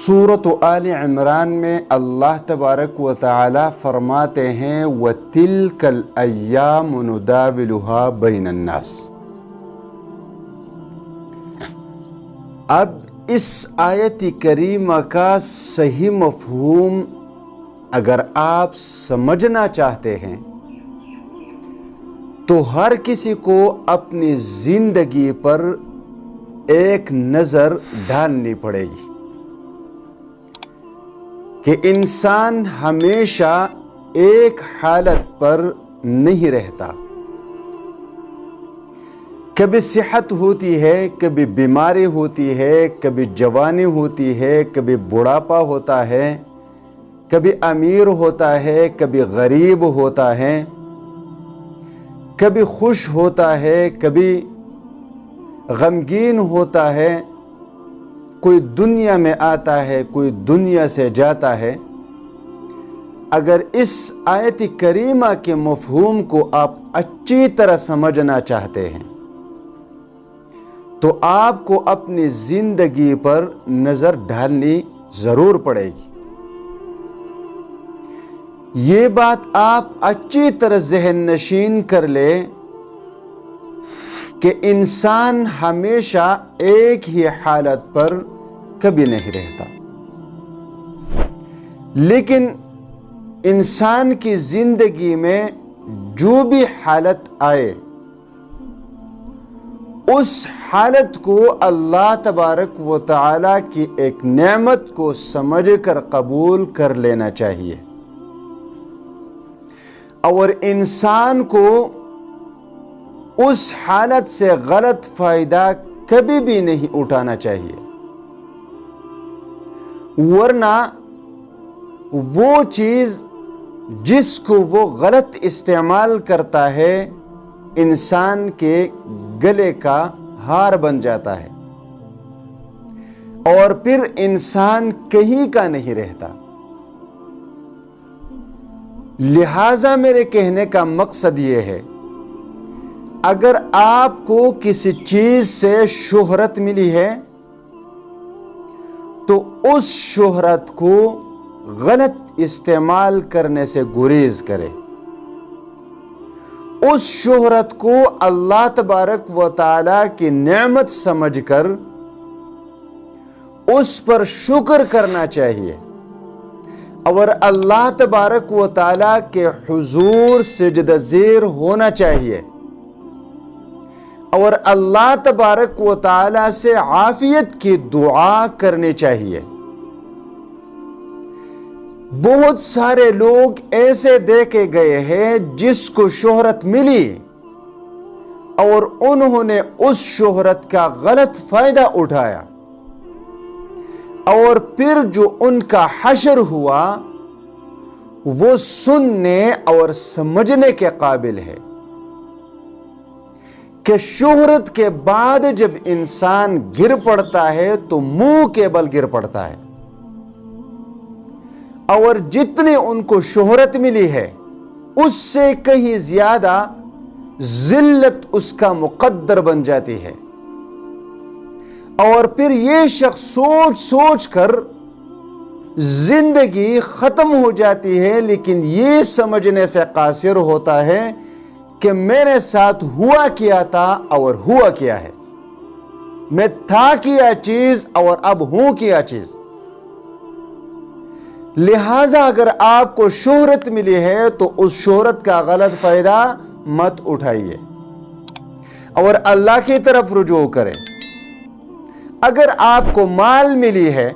سورۃ آل عمران میں اللہ تبارک و تعالی فرماتے ہیں وَتِلْكَ الْأَيَّامُ نُدَاوِلُهَا بَيْنَ النَّاسِ۔ اب اس آیت کریمہ کا صحیح مفہوم اگر آپ سمجھنا چاہتے ہیں تو ہر کسی کو اپنی زندگی پر ایک نظر ڈالنی پڑے گی کہ انسان ہمیشہ ایک حالت پر نہیں رہتا، کبھی صحت ہوتی ہے، کبھی بیماری ہوتی ہے، کبھی جوانی ہوتی ہے، کبھی بڑھاپا ہوتا ہے، کبھی امیر ہوتا ہے، کبھی غریب ہوتا ہے، کبھی خوش ہوتا ہے، کبھی غمگین ہوتا ہے، کوئی دنیا میں آتا ہے، کوئی دنیا سے جاتا ہے۔ اگر اس آیت کریمہ کے مفہوم کو آپ اچھی طرح سمجھنا چاہتے ہیں تو آپ کو اپنی زندگی پر نظر ڈالنی ضرور پڑے گی۔ یہ بات آپ اچھی طرح ذہن نشین کر لیں کہ انسان ہمیشہ ایک ہی حالت پر کبھی نہیں رہتا، لیکن انسان کی زندگی میں جو بھی حالت آئے اس حالت کو اللہ تبارک و تعالی کی ایک نعمت کو سمجھ کر قبول کر لینا چاہیے، اور انسان کو اس حالت سے غلط فائدہ کبھی بھی نہیں اٹھانا چاہیے، ورنہ وہ چیز جس کو وہ غلط استعمال کرتا ہے انسان کے گلے کا ہار بن جاتا ہے اور پھر انسان کہیں کا نہیں رہتا۔ لہٰذا میرے کہنے کا مقصد یہ ہے، اگر آپ کو کسی چیز سے شہرت ملی ہے تو اس شہرت کو غلط استعمال کرنے سے گریز کرے، اس شہرت کو اللہ تبارک و تعالی کی نعمت سمجھ کر اس پر شکر کرنا چاہیے، اور اللہ تبارک و تعالی کے حضور سجدہ ذیل ہونا چاہیے، اور اللہ تبارک و تعالی سے عافیت کی دعا کرنی چاہیے۔ بہت سارے لوگ ایسے دیکھے گئے ہیں جس کو شہرت ملی اور انہوں نے اس شہرت کا غلط فائدہ اٹھایا، اور پھر جو ان کا حشر ہوا وہ سننے اور سمجھنے کے قابل ہے کہ شہرت کے بعد جب انسان گر پڑتا ہے تو منہ کے بل گر پڑتا ہے، اور جتنے ان کو شہرت ملی ہے اس سے کہیں زیادہ ذلت اس کا مقدر بن جاتی ہے، اور پھر یہ شخص سوچ سوچ کر زندگی ختم ہو جاتی ہے، لیکن یہ سمجھنے سے قاصر ہوتا ہے کہ میرے ساتھ ہوا کیا تھا اور ہوا کیا ہے، میں تھا کیا چیز اور اب ہوں کیا چیز۔ لہٰذا اگر آپ کو شہرت ملی ہے تو اس شہرت کا غلط فائدہ مت اٹھائیے اور اللہ کی طرف رجوع کریں۔ اگر آپ کو مال ملی ہے،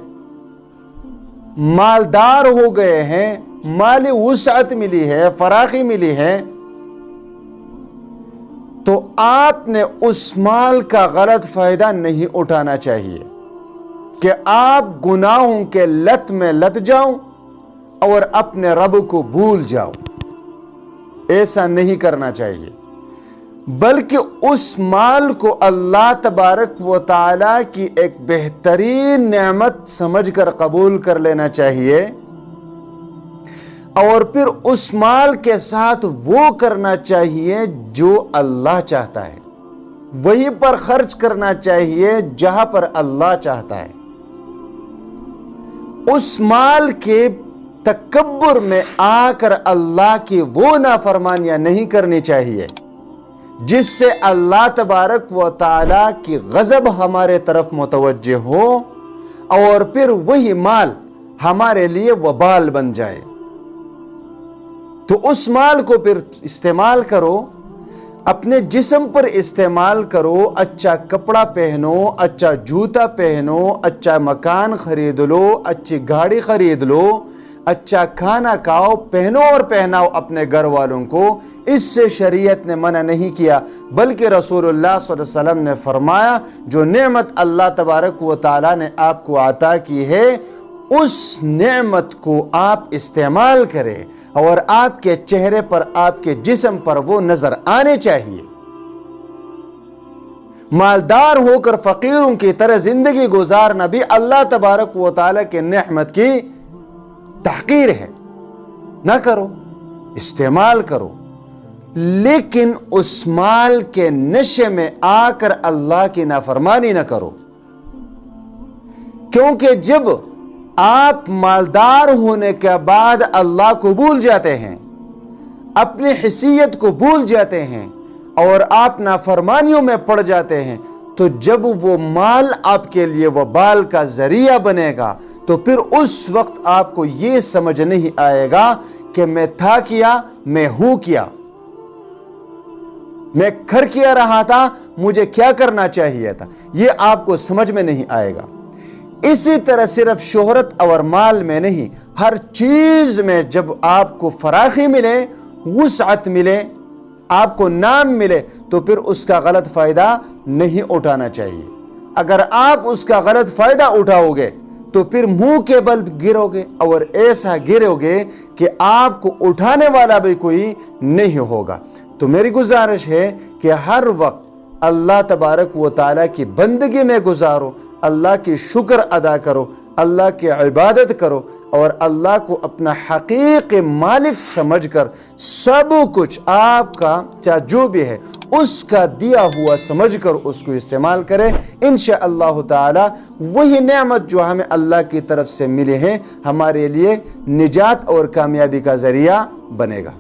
مالدار ہو گئے ہیں، مالی وسعت ملی ہے، فراخی ملی ہے، تو آپ نے اس مال کا غلط فائدہ نہیں اٹھانا چاہیے کہ آپ گناہوں کے لت میں لت جاؤ اور اپنے رب کو بھول جاؤ۔ ایسا نہیں کرنا چاہیے، بلکہ اس مال کو اللہ تبارک و تعالی کی ایک بہترین نعمت سمجھ کر قبول کر لینا چاہیے، اور پھر اس مال کے ساتھ وہ کرنا چاہیے جو اللہ چاہتا ہے، وہیں پر خرچ کرنا چاہیے جہاں پر اللہ چاہتا ہے، اس مال کے تکبر میں آ کر اللہ کی وہ نافرمانیاں نہیں کرنی چاہیے جس سے اللہ تبارک و تعالی کی غضب ہمارے طرف متوجہ ہو اور پھر وہی مال ہمارے لیے وبال بن جائے۔ تو اس مال کو پھر استعمال کرو، اپنے جسم پر استعمال کرو، اچھا کپڑا پہنو، اچھا جوتا پہنو، اچھا مکان خرید لو، اچھی گاڑی خرید لو، اچھا کھانا کھاؤ، پہنو اور پہناؤ اپنے گھر والوں کو۔ اس سے شریعت نے منع نہیں کیا، بلکہ رسول اللہ صلی اللہ علیہ وسلم نے فرمایا جو نعمت اللہ تبارک و تعالیٰ نے آپ کو عطا کی ہے اس نعمت کو آپ استعمال کریں اور آپ کے چہرے پر، آپ کے جسم پر وہ نظر آنے چاہیے۔ مالدار ہو کر فقیروں کی طرح زندگی گزارنا بھی اللہ تبارک و تعالیٰ کی نعمت کی تحقیر ہے۔ نہ کرو، استعمال کرو، لیکن اس مال کے نشے میں آ کر اللہ کی نافرمانی نہ کرو، کیونکہ جب آپ مالدار ہونے کے بعد اللہ کو بھول جاتے ہیں، اپنی حیثیت کو بھول جاتے ہیں اور آپ نافرمانیوں میں پڑ جاتے ہیں، تو جب وہ مال آپ کے لیے وبال کا ذریعہ بنے گا تو پھر اس وقت آپ کو یہ سمجھ نہیں آئے گا کہ میں تھا کیا، میں ہوں کیا، میں کر کیا رہا تھا، مجھے کیا کرنا چاہیے تھا، یہ آپ کو سمجھ میں نہیں آئے گا۔ اسی طرح صرف شہرت اور مال میں نہیں، ہر چیز میں جب آپ کو فراخی ملے، وسعت ملے، آپ کو نام ملے، تو پھر اس کا غلط فائدہ نہیں اٹھانا چاہیے۔ اگر آپ اس کا غلط فائدہ اٹھاؤ گے تو پھر منہ کے بل گرو گے اور ایسا گرو گے کہ آپ کو اٹھانے والا بھی کوئی نہیں ہوگا۔ تو میری گزارش ہے کہ ہر وقت اللہ تبارک و تعالیٰ کی بندگی میں گزارو، اللہ کی شکر ادا کرو، اللہ کی عبادت کرو اور اللہ کو اپنا حقیقی مالک سمجھ کر سب کچھ آپ کا چاہے جو بھی ہے اس کا دیا ہوا سمجھ کر اس کو استعمال کرے۔ انشاءاللہ تعالی وہی نعمت جو ہمیں اللہ کی طرف سے ملے ہیں ہمارے لیے نجات اور کامیابی کا ذریعہ بنے گا۔